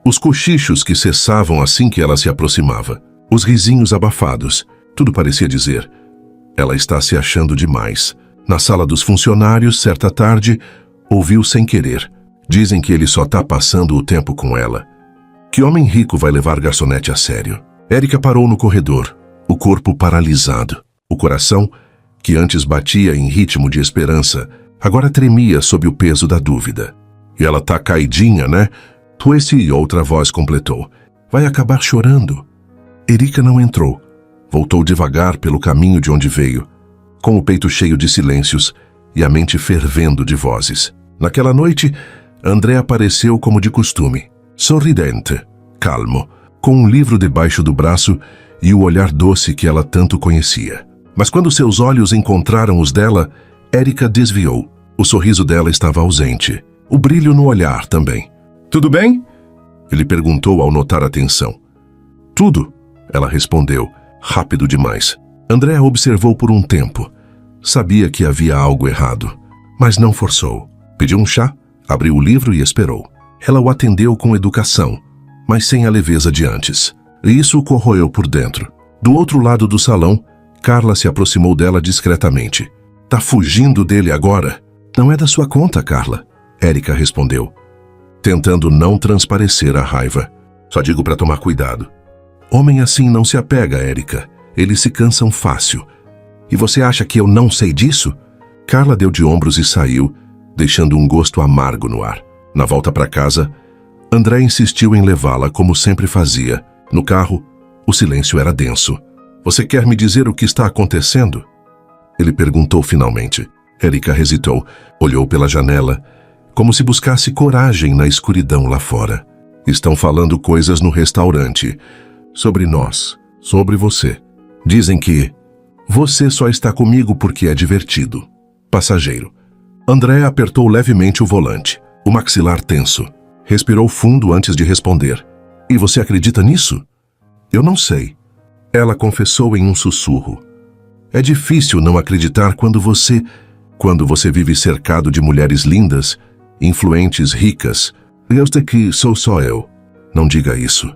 Os cochichos que cessavam assim que ela se aproximava. Os risinhos abafados. Tudo parecia dizer: ela está se achando demais. Na sala dos funcionários, certa tarde, ouviu sem querer: dizem que ele só está passando o tempo com ela. Que homem rico vai levar garçonete a sério? Erika parou no corredor, o corpo paralisado. O coração, que antes batia em ritmo de esperança, agora tremia sob o peso da dúvida. E ela tá caidinha, né? Esse e outra voz completou. Vai acabar chorando. Erika não entrou. Voltou devagar pelo caminho de onde veio, com o peito cheio de silêncios e a mente fervendo de vozes. Naquela noite, André apareceu como de costume, sorridente, calmo, com um livro debaixo do braço e o olhar doce que ela tanto conhecia. Mas quando seus olhos encontraram os dela, Erika desviou. O sorriso dela estava ausente, o brilho no olhar também. Tudo bem? Ele perguntou ao notar a tensão. Tudo, ela respondeu, rápido demais. André a observou por um tempo. Sabia que havia algo errado, mas não forçou. Pediu um chá, abriu o livro e esperou. Ela o atendeu com educação, mas sem a leveza de antes. E isso o corroeu por dentro. Do outro lado do salão, Carla se aproximou dela discretamente. Tá fugindo dele agora? Não é da sua conta, Carla, Erika respondeu, tentando não transparecer a raiva. Só digo para tomar cuidado. Homem assim não se apega, Erika. Eles se cansam fácil. E você acha que eu não sei disso? Carla deu de ombros e saiu, deixando um gosto amargo no ar. Na volta para casa, André insistiu em levá-la como sempre fazia. No carro, o silêncio era denso. Você quer me dizer o que está acontecendo? Ele perguntou finalmente. Erika hesitou, olhou pela janela, como se buscasse coragem na escuridão lá fora. Estão falando coisas no restaurante. Sobre nós, sobre você. Dizem que você só está comigo porque é divertido. Passageiro. André apertou levemente o volante, o maxilar tenso. Respirou fundo antes de responder. E você acredita nisso? Eu não sei. Ela confessou em um sussurro. É difícil não acreditar quando você vive cercado de mulheres lindas, influentes, ricas. Eu sei que sou só eu. Não diga isso.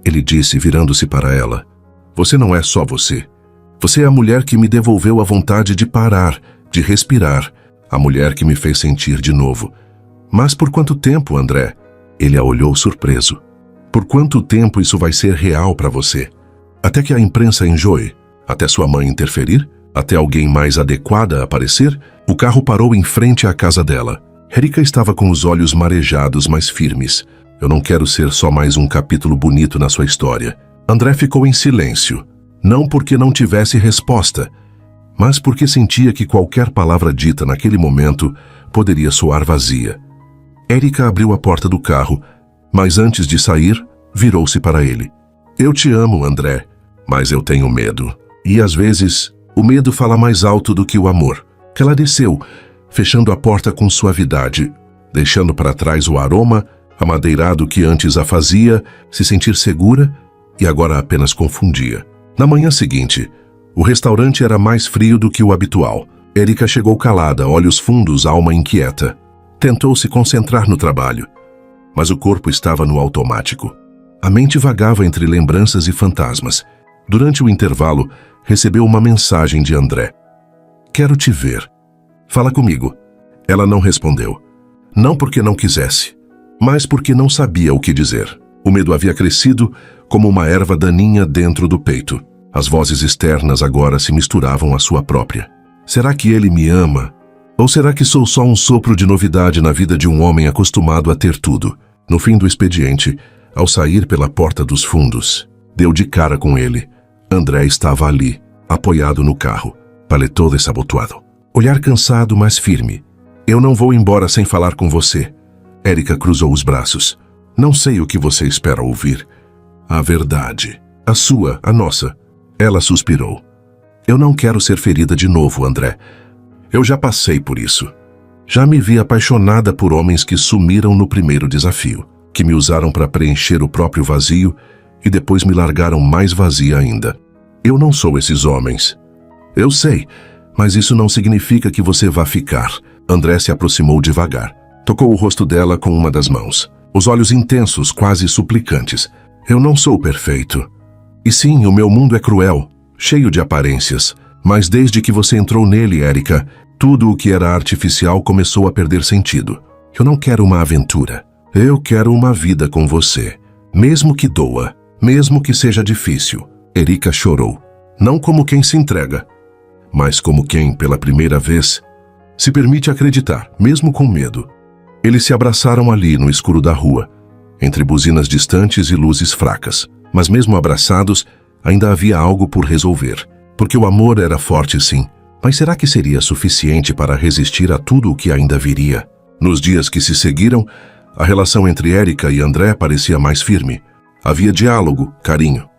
Ele disse, virando-se para ela. Você não é só você. Você é a mulher que me devolveu a vontade de parar, de respirar. A mulher que me fez sentir de novo. Mas por quanto tempo, André? Ele a olhou surpreso. Por quanto tempo isso vai ser real para você? Até que a imprensa enjoe? Até sua mãe interferir? Até alguém mais adequada aparecer? O carro parou em frente à casa dela. Erika estava com os olhos marejados, mas firmes. Eu não quero ser só mais um capítulo bonito na sua história. André ficou em silêncio. Não porque não tivesse resposta, mas porque sentia que qualquer palavra dita naquele momento poderia soar vazia. Erika abriu a porta do carro, mas antes de sair, virou-se para ele. Eu te amo, André, mas eu tenho medo. E às vezes, o medo fala mais alto do que o amor. Ela desceu, fechando a porta com suavidade, deixando para trás o aroma amadeirado que antes a fazia se sentir segura e agora apenas confundia. Na manhã seguinte, o restaurante era mais frio do que o habitual. Erika chegou calada, olhos fundos, alma inquieta. Tentou se concentrar no trabalho, mas o corpo estava no automático. A mente vagava entre lembranças e fantasmas. Durante o intervalo, recebeu uma mensagem de André. Quero te ver. Fala comigo. Ela não respondeu. Não porque não quisesse, mas porque não sabia o que dizer. O medo havia crescido como uma erva daninha dentro do peito. As vozes externas agora se misturavam à sua própria. Será que ele me ama? Ou será que sou só um sopro de novidade na vida de um homem acostumado a ter tudo? No fim do expediente, ao sair pela porta dos fundos, deu de cara com ele. André estava ali, apoiado no carro, paletó desabotoado. Olhar cansado, mas firme. Eu não vou embora sem falar com você. Erika cruzou os braços. Não sei o que você espera ouvir. A verdade. A sua, a nossa. Ela suspirou. Eu não quero ser ferida de novo, André. Eu já passei por isso. Já me vi apaixonada por homens que sumiram no primeiro desafio, que me usaram para preencher o próprio vazio e depois me largaram mais vazia ainda. Eu não sou esses homens. Eu sei, mas isso não significa que você vá ficar. André se aproximou devagar. Tocou o rosto dela com uma das mãos. Os olhos intensos, quase suplicantes. Eu não sou perfeito. E sim, o meu mundo é cruel, cheio de aparências. Mas desde que você entrou nele, Erika, tudo o que era artificial começou a perder sentido. Eu não quero uma aventura. Eu quero uma vida com você. Mesmo que doa, mesmo que seja difícil. Erika chorou. Não como quem se entrega, mas como quem, pela primeira vez, se permite acreditar, mesmo com medo. Eles se abraçaram ali no escuro da rua, entre buzinas distantes e luzes fracas. Mas mesmo abraçados, ainda havia algo por resolver. Porque o amor era forte, sim. Mas será que seria suficiente para resistir a tudo o que ainda viria? Nos dias que se seguiram, a relação entre Erika e André parecia mais firme. Havia diálogo, carinho.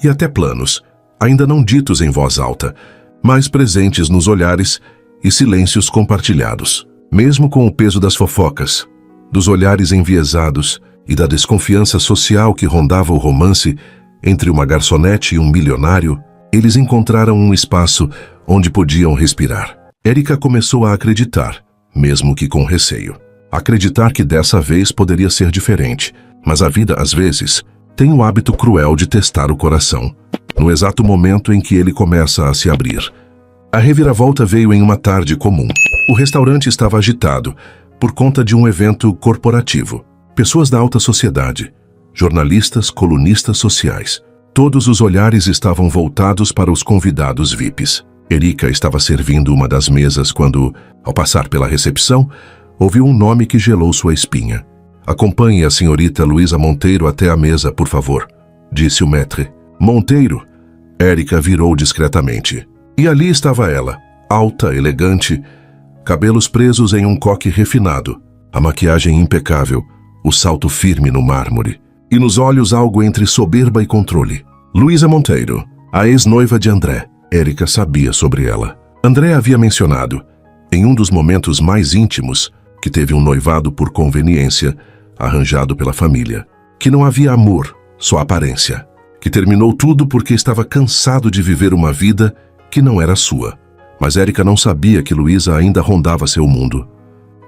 E até planos, ainda não ditos em voz alta, mas presentes nos olhares e silêncios compartilhados. Mesmo com o peso das fofocas, dos olhares enviesados e da desconfiança social que rondava o romance entre uma garçonete e um milionário, eles encontraram um espaço onde podiam respirar. Erika começou a acreditar, mesmo que com receio. Acreditar que dessa vez poderia ser diferente, mas a vida, às vezes, tem o hábito cruel de testar o coração, no exato momento em que ele começa a se abrir. A reviravolta veio em uma tarde comum. O restaurante estava agitado, por conta de um evento corporativo. Pessoas da alta sociedade, jornalistas, colunistas sociais. Todos os olhares estavam voltados para os convidados VIPs. Erika estava servindo uma das mesas quando, ao passar pela recepção, ouviu um nome que gelou sua espinha. Acompanhe a senhorita Luísa Monteiro até a mesa, por favor, disse o maître. Monteiro? Erika virou discretamente. E ali estava ela, alta, elegante, cabelos presos em um coque refinado, a maquiagem impecável, o salto firme no mármore, e nos olhos algo entre soberba e controle. Luísa Monteiro, a ex-noiva de André. Erika sabia sobre ela. André havia mencionado, em um dos momentos mais íntimos, que teve um noivado por conveniência, arranjado pela família, que não havia amor, só aparência, que terminou tudo porque estava cansado de viver uma vida que não era sua. Mas Erika não sabia que Luísa ainda rondava seu mundo.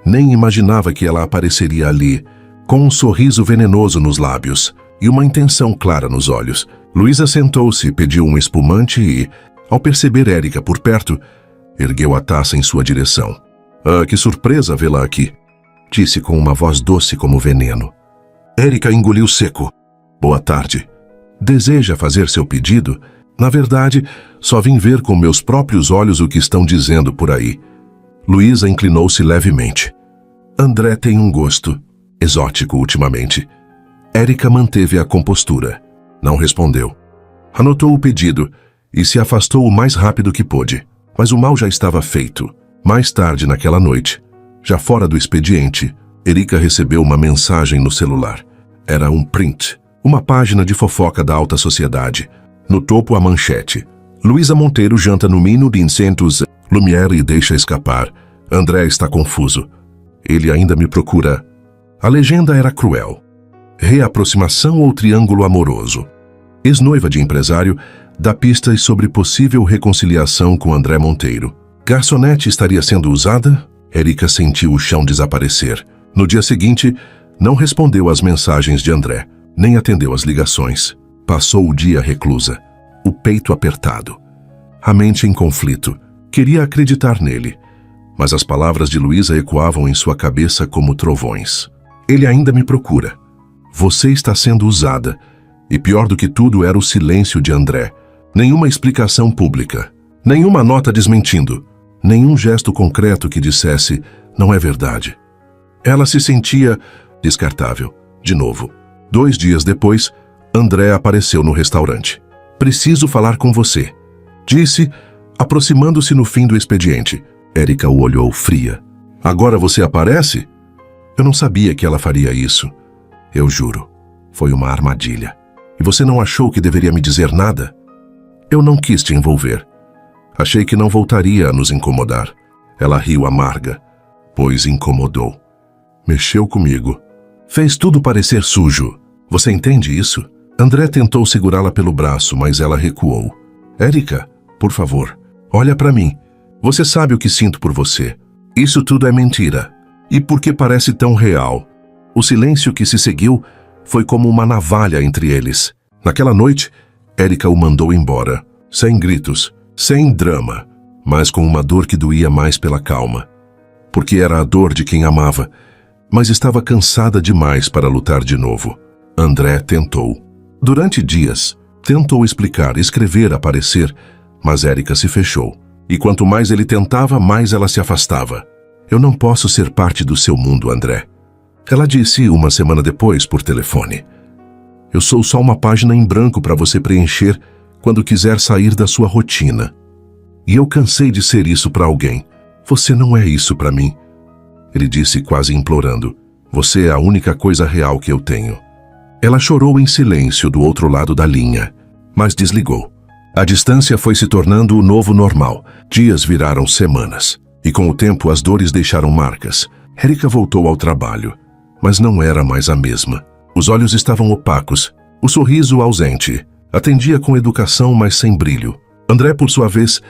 Nem imaginava que ela apareceria ali, com um sorriso venenoso nos lábios e uma intenção clara nos olhos. Luísa sentou-se, pediu um espumante e, ao perceber Erika por perto, ergueu a taça em sua direção. Ah, que surpresa vê-la aqui, disse com uma voz doce como veneno. Erika engoliu seco. Boa tarde. Deseja fazer seu pedido? Na verdade, só vim ver com meus próprios olhos o que estão dizendo por aí. Luísa inclinou-se levemente. André tem um gosto exótico ultimamente. Erika manteve a compostura. Não respondeu. Anotou o pedido e se afastou o mais rápido que pôde. Mas o mal já estava feito. Mais tarde naquela noite, já fora do expediente, Erika recebeu uma mensagem no celular. Era um print. Uma página de fofoca da alta sociedade. No topo, a manchete: Luísa Monteiro janta no Mino de Incentos Lumière e deixa escapar. André está confuso. Ele ainda me procura. A legenda era cruel. Reaproximação ou triângulo amoroso? Ex-noiva de empresário dá pistas sobre possível reconciliação com André Monteiro. Garçonete estaria sendo usada? Érica sentiu o chão desaparecer. No dia seguinte, não respondeu às mensagens de André, nem atendeu às ligações. Passou o dia reclusa, o peito apertado, a mente em conflito. Queria acreditar nele, mas as palavras de Luísa ecoavam em sua cabeça como trovões. Ele ainda me procura. Você está sendo usada. E pior do que tudo era o silêncio de André. Nenhuma explicação pública, nenhuma nota desmentindo, nenhum gesto concreto que dissesse, não é verdade. Ela se sentia descartável, de novo. 2 dias depois, André apareceu no restaurante. Preciso falar com você, disse, aproximando-se no fim do expediente. Érica o olhou fria. Agora você aparece? Eu não sabia que ela faria isso. Eu juro, foi uma armadilha. E você não achou que deveria me dizer nada? Eu não quis te envolver. Achei que não voltaria a nos incomodar. Ela riu amarga, pois incomodou. Mexeu comigo. Fez tudo parecer sujo. Você entende isso? André tentou segurá-la pelo braço, mas ela recuou. Érica, por favor, olha para mim. Você sabe o que sinto por você. Isso tudo é mentira. E por que parece tão real? O silêncio que se seguiu foi como uma navalha entre eles. Naquela noite, Érica o mandou embora, sem gritos, sem drama, mas com uma dor que doía mais pela calma. Porque era a dor de quem amava, mas estava cansada demais para lutar de novo. André tentou. Durante dias, tentou explicar, escrever, aparecer, mas Érica se fechou. E quanto mais ele tentava, mais ela se afastava. Eu não posso ser parte do seu mundo, André. Ela disse 1 semana depois por telefone. Eu sou só uma página em branco para você preencher quando quiser sair da sua rotina. E eu cansei de ser isso para alguém. Você não é isso para mim. Ele disse quase implorando. Você é a única coisa real que eu tenho. Ela chorou em silêncio do outro lado da linha, mas desligou. A distância foi se tornando o novo normal. Dias viraram semanas. E com o tempo as dores deixaram marcas. Érica voltou ao trabalho, mas não era mais a mesma. Os olhos estavam opacos, o sorriso ausente. Atendia com educação, mas sem brilho. André, por sua vez,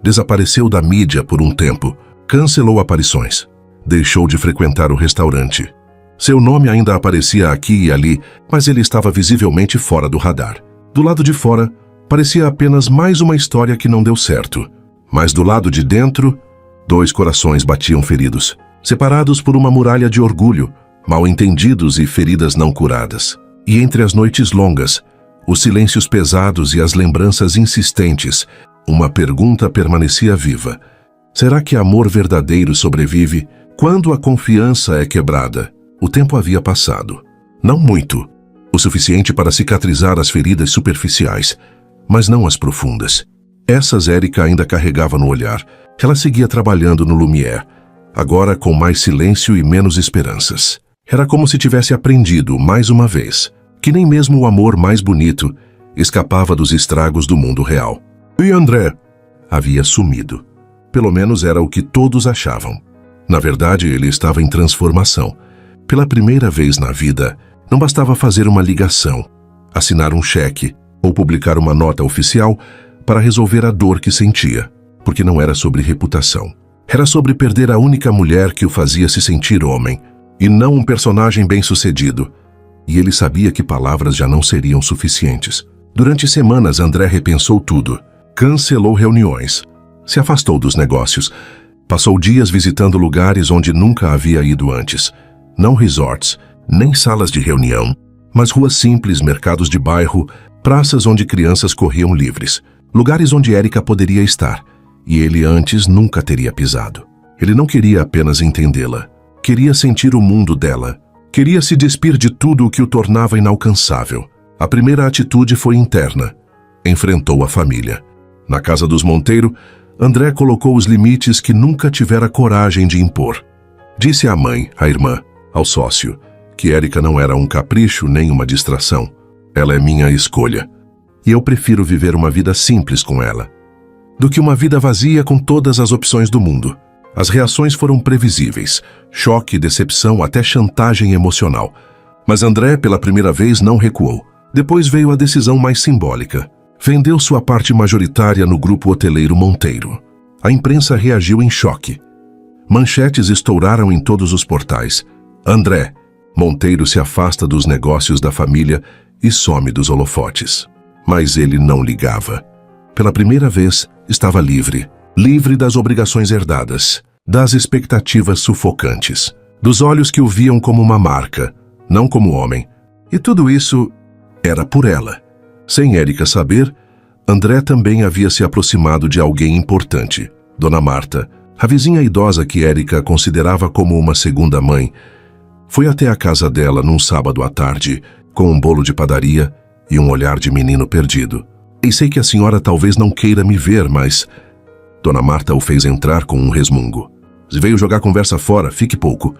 desapareceu da mídia por um tempo. Cancelou aparições. Deixou de frequentar o restaurante. Seu nome ainda aparecia aqui e ali, mas ele estava visivelmente fora do radar. Do lado de fora, parecia apenas mais uma história que não deu certo. Mas do lado de dentro, 2 corações batiam feridos, separados por uma muralha de orgulho, mal-entendidos e feridas não curadas. E entre as noites longas, os silêncios pesados e as lembranças insistentes, uma pergunta permanecia viva. Será que amor verdadeiro sobrevive quando a confiança é quebrada? O tempo havia passado. Não muito. O suficiente para cicatrizar as feridas superficiais, mas não as profundas. Essas Érica ainda carregava no olhar. Ela seguia trabalhando no Lumière, agora com mais silêncio e menos esperanças. Era como se tivesse aprendido, mais uma vez, que nem mesmo o amor mais bonito escapava dos estragos do mundo real. E André? Havia sumido. Pelo menos era o que todos achavam. Na verdade, ele estava em transformação. Pela primeira vez na vida, não bastava fazer uma ligação, assinar um cheque ou publicar uma nota oficial para resolver a dor que sentia, porque não era sobre reputação. Era sobre perder a única mulher que o fazia se sentir homem, e não um personagem bem-sucedido. E ele sabia que palavras já não seriam suficientes. Durante semanas, André repensou tudo. Cancelou reuniões. Se afastou dos negócios. Passou dias visitando lugares onde nunca havia ido antes. Não resorts, nem salas de reunião, mas ruas simples, mercados de bairro, praças onde crianças corriam livres. Lugares onde Érica poderia estar, e ele antes nunca teria pisado. Ele não queria apenas entendê-la. Queria sentir o mundo dela. Queria se despir de tudo o que o tornava inalcançável. A primeira atitude foi interna. Enfrentou a família. Na casa dos Monteiro, André colocou os limites que nunca tivera coragem de impor. Disse à mãe, à irmã, ao sócio, que Érica não era um capricho nem uma distração. Ela é minha escolha. E eu prefiro viver uma vida simples com ela do que uma vida vazia com todas as opções do mundo. As reações foram previsíveis. Choque, decepção, até chantagem emocional. Mas André, pela primeira vez, não recuou. Depois veio a decisão mais simbólica. Vendeu sua parte majoritária no grupo hoteleiro Monteiro. A imprensa reagiu em choque. Manchetes estouraram em todos os portais. André, Monteiro se afasta dos negócios da família e some dos holofotes. Mas ele não ligava. Pela primeira vez, estava livre. Livre das obrigações herdadas, das expectativas sufocantes, dos olhos que o viam como uma marca, não como homem. E tudo isso era por ela. Sem Érica saber, André também havia se aproximado de alguém importante. Dona Marta, a vizinha idosa que Érica considerava como uma segunda mãe, foi até a casa dela num sábado à tarde, com um bolo de padaria e um olhar de menino perdido. E sei que a senhora talvez não queira me ver, mas... Dona Marta o fez entrar com um resmungo. Se veio jogar conversa fora, fique pouco.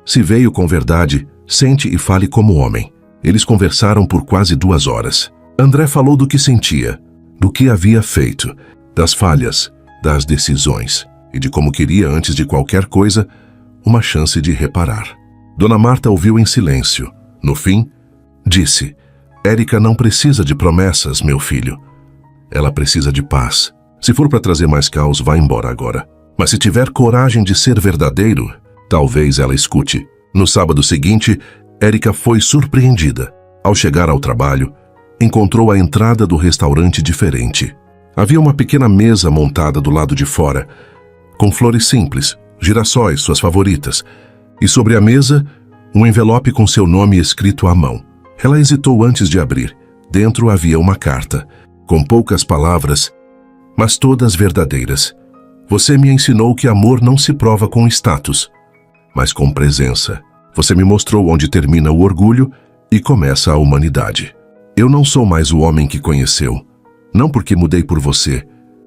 Se veio com verdade, sente e fale como homem. Eles conversaram por quase 2 horas. André falou do que sentia, do que havia feito, das falhas, das decisões e de como queria, antes de qualquer coisa, uma chance de reparar. Dona Marta ouviu em silêncio. No fim, disse: Érica não precisa de promessas, meu filho. Ela precisa de paz. Se for para trazer mais caos, vá embora agora. Mas se tiver coragem de ser verdadeiro, talvez ela escute. No sábado seguinte, Érica foi surpreendida. Ao chegar ao trabalho, encontrou a entrada do restaurante diferente. Havia uma pequena mesa montada do lado de fora, com flores simples, girassóis, suas favoritas, e sobre a mesa, um envelope com seu nome escrito à mão. Ela hesitou antes de abrir. Dentro havia uma carta, com poucas palavras, mas todas verdadeiras. Você me ensinou que amor não se prova com status, mas com presença. Você me mostrou onde termina o orgulho e começa a humanidade. Eu não sou mais o homem que conheceu. Não porque mudei por você,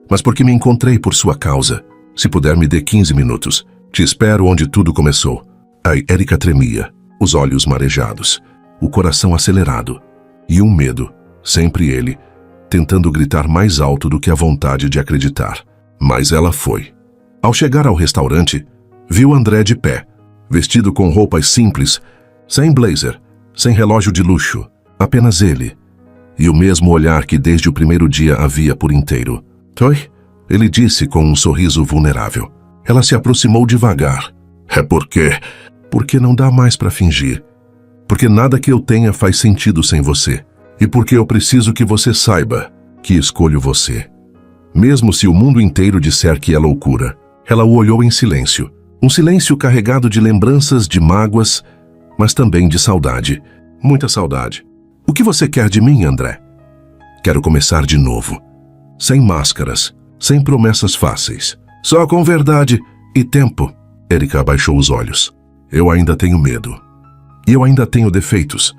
mas porque me encontrei por sua causa. Se puder, me dê 15 minutos. Te espero onde tudo começou. A Érica tremia, os olhos marejados, o coração acelerado e um medo, sempre ele, tentando gritar mais alto do que a vontade de acreditar. Mas ela foi. Ao chegar ao restaurante, viu André de pé, vestido com roupas simples, sem blazer, sem relógio de luxo, apenas ele, e o mesmo olhar que desde o primeiro dia havia por inteiro. Oi? Ele disse com um sorriso vulnerável. Ela se aproximou devagar. É porque não dá mais para fingir. Porque nada que eu tenha faz sentido sem você. E porque eu preciso que você saiba que escolho você. Mesmo se o mundo inteiro disser que é loucura. Ela o olhou em silêncio. Um silêncio carregado de lembranças, de mágoas, mas também de saudade. Muita saudade. O que você quer de mim, André? Quero começar de novo. Sem máscaras, sem promessas fáceis. Só com verdade e tempo. Érica abaixou os olhos. Eu ainda tenho medo. E eu ainda tenho defeitos.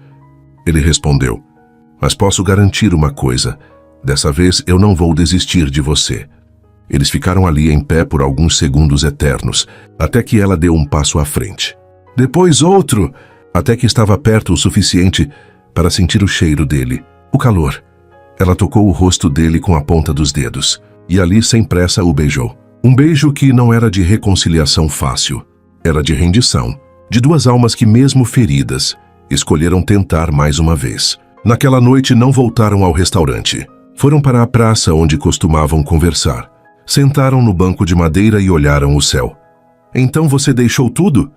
Ele respondeu. Mas posso garantir uma coisa. Dessa vez eu não vou desistir de você. Eles ficaram ali em pé por alguns segundos eternos, até que ela deu um passo à frente. Depois outro, até que estava perto o suficiente para sentir o cheiro dele, o calor. Ela tocou o rosto dele com a ponta dos dedos, e ali sem pressa o beijou. Um beijo que não era de reconciliação fácil, era de rendição, de 2 almas que, mesmo feridas, escolheram tentar mais uma vez. Naquela noite não voltaram ao restaurante. Foram para a praça onde costumavam conversar. Sentaram no banco de madeira e olharam o céu. Então você deixou tudo?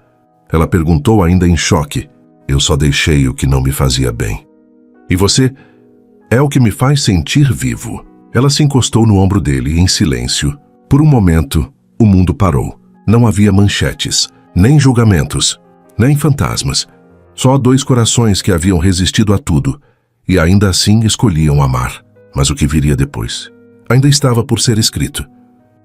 Ela perguntou ainda em choque. Eu só deixei o que não me fazia bem. E você? É o que me faz sentir vivo. Ela se encostou no ombro dele em silêncio. Por um momento, o mundo parou. Não havia manchetes, nem julgamentos, nem fantasmas. Só 2 corações que haviam resistido a tudo e ainda assim escolhiam amar. Mas o que viria depois? Ainda estava por ser escrito.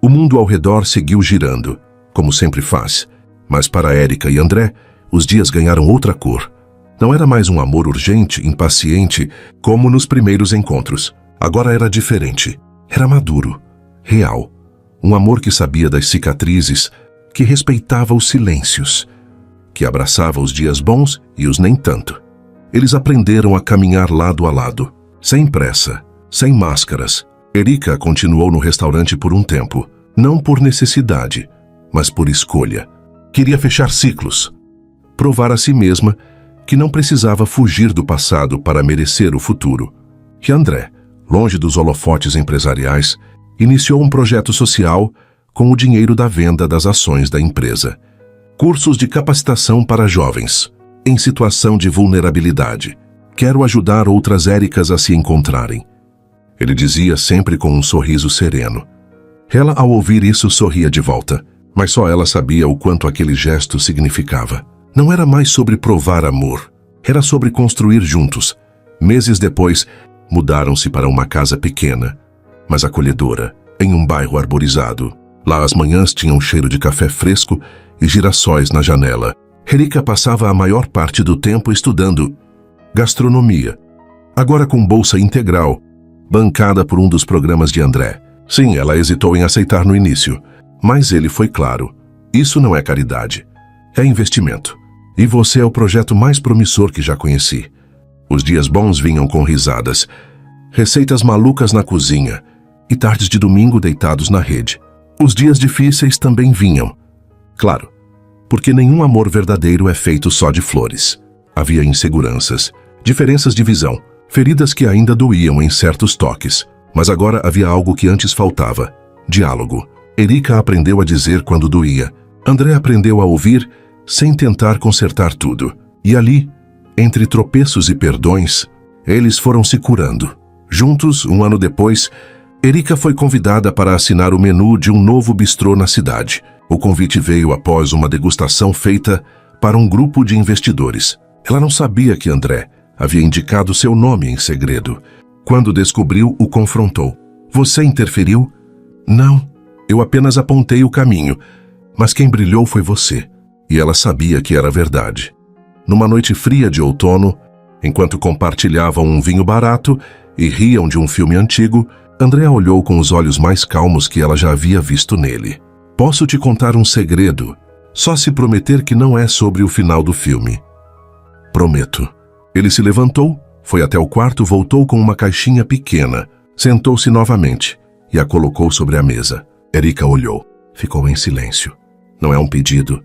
O mundo ao redor seguiu girando, como sempre faz. Mas para Érica e André, os dias ganharam outra cor. Não era mais um amor urgente, impaciente, como nos primeiros encontros. Agora era diferente. Era maduro, real. Um amor que sabia das cicatrizes, que respeitava os silêncios, que abraçava os dias bons e os nem tanto. Eles aprenderam a caminhar lado a lado, sem pressa, sem máscaras. Erika continuou no restaurante por um tempo, não por necessidade, mas por escolha. Queria fechar ciclos, provar a si mesma que não precisava fugir do passado para merecer o futuro. E André, longe dos holofotes empresariais, iniciou um projeto social com o dinheiro da venda das ações da empresa. Cursos de capacitação para jovens, em situação de vulnerabilidade. Quero ajudar outras Éricas a se encontrarem. Ele dizia sempre com um sorriso sereno. Ela, ao ouvir isso, sorria de volta, mas só ela sabia o quanto aquele gesto significava. Não era mais sobre provar amor, era sobre construir juntos. Meses depois, mudaram-se para uma casa pequena, mas acolhedora, em um bairro arborizado. Lá as manhãs tinham cheiro de café fresco e girassóis na janela. Erika passava a maior parte do tempo estudando gastronomia, agora com bolsa integral, bancada por um dos programas de André. Sim, ela hesitou em aceitar no início, mas ele foi claro. Isso não é caridade, é investimento. E você é o projeto mais promissor que já conheci. Os dias bons vinham com risadas, receitas malucas na cozinha e tardes de domingo deitados na rede. Os dias difíceis também vinham. Claro, porque nenhum amor verdadeiro é feito só de flores. Havia inseguranças, diferenças de visão, feridas que ainda doíam em certos toques. Mas agora havia algo que antes faltava: diálogo. Erika aprendeu a dizer quando doía. André aprendeu a ouvir sem tentar consertar tudo. E ali, entre tropeços e perdões, eles foram se curando. Juntos, um ano depois, Erika foi convidada para assinar o menu de um novo bistrô na cidade. O convite veio após uma degustação feita para um grupo de investidores. Ela não sabia que André havia indicado seu nome em segredo. Quando descobriu, o confrontou. Você interferiu? Não, eu apenas apontei o caminho, mas quem brilhou foi você. E ela sabia que era verdade. Numa noite fria de outono, enquanto compartilhavam um vinho barato e riam de um filme antigo, Andrea olhou com os olhos mais calmos que ela já havia visto nele. Posso te contar um segredo, só se prometer que não é sobre o final do filme. Prometo. Ele se levantou, foi até o quarto, voltou com uma caixinha pequena, sentou-se novamente e a colocou sobre a mesa. Erika olhou, ficou em silêncio. Não é um pedido.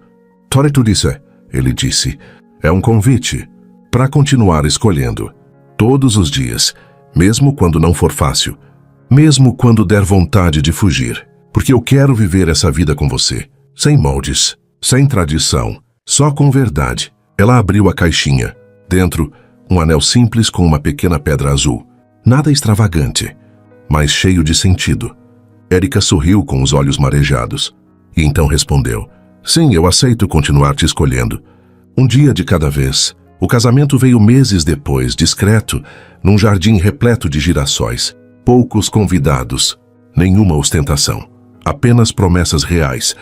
Tore tu disse, ele disse. É um convite para continuar escolhendo. Todos os dias, mesmo quando não for fácil. Mesmo quando der vontade de fugir. Porque eu quero viver essa vida com você. Sem moldes, sem tradição, só com verdade. Ela abriu a caixinha. Dentro, um anel simples com uma pequena pedra azul. Nada extravagante, mas cheio de sentido. Erika sorriu com os olhos marejados. E então respondeu. Sim, eu aceito continuar te escolhendo. Um dia de cada vez. O casamento veio meses depois, discreto, num jardim repleto de girassóis. Poucos convidados, nenhuma ostentação. Apenas promessas reais,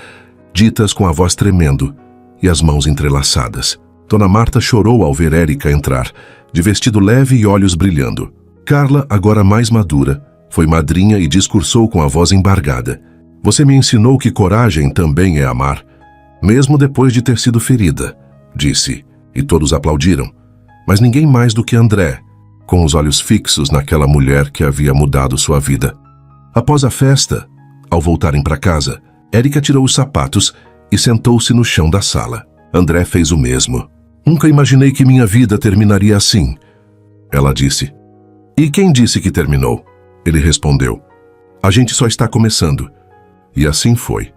ditas com a voz tremendo e as mãos entrelaçadas. Dona Marta chorou ao ver Erika entrar, de vestido leve e olhos brilhando. Carla, agora mais madura, foi madrinha e discursou com a voz embargada. Você me ensinou que coragem também é amar, mesmo depois de ter sido ferida, disse, e todos aplaudiram. Mas ninguém mais do que André, com os olhos fixos naquela mulher que havia mudado sua vida. Após a festa, ao voltarem para casa, Erika tirou os sapatos e sentou-se no chão da sala. André fez o mesmo. Nunca imaginei que minha vida terminaria assim, ela disse. E quem disse que terminou? Ele respondeu. A gente só está começando. E assim foi.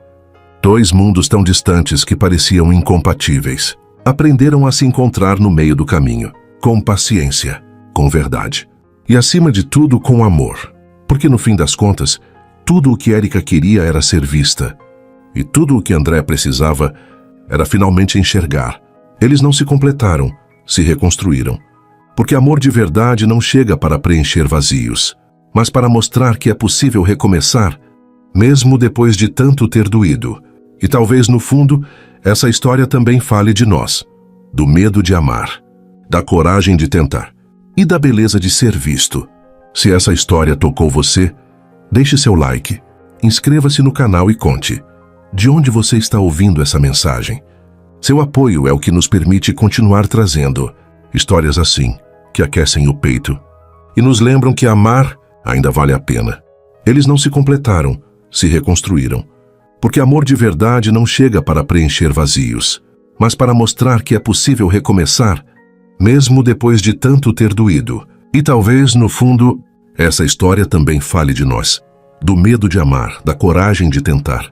Dois mundos tão distantes que pareciam incompatíveis. Aprenderam a se encontrar no meio do caminho, com paciência, com verdade. E acima de tudo, com amor. Porque no fim das contas, tudo o que Erika queria era ser vista. E tudo o que André precisava era finalmente enxergar. Eles não se completaram, se reconstruíram. Porque amor de verdade não chega para preencher vazios, mas para mostrar que é possível recomeçar, mesmo depois de tanto ter doído. E talvez, no fundo, essa história também fale de nós, do medo de amar, da coragem de tentar e da beleza de ser visto. Se essa história tocou você, deixe seu like, inscreva-se no canal e conte de onde você está ouvindo essa mensagem. Seu apoio é o que nos permite continuar trazendo Histórias assim, que aquecem o peito e nos lembram que amar ainda vale a pena. Eles não se completaram, se reconstruíram. Porque amor de verdade não chega para preencher vazios, mas para mostrar que é possível recomeçar, mesmo depois de tanto ter doído. E talvez, no fundo, essa história também fale de nós, do medo de amar, da coragem de tentar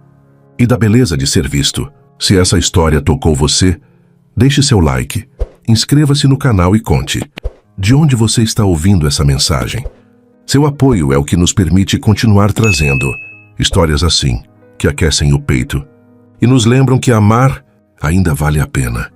e da beleza de ser visto. Se essa história tocou você, deixe seu like, inscreva-se no canal e conte de onde você está ouvindo essa mensagem. Seu apoio é o que nos permite continuar trazendo histórias assim, que aquecem o peito e nos lembram que amar ainda vale a pena.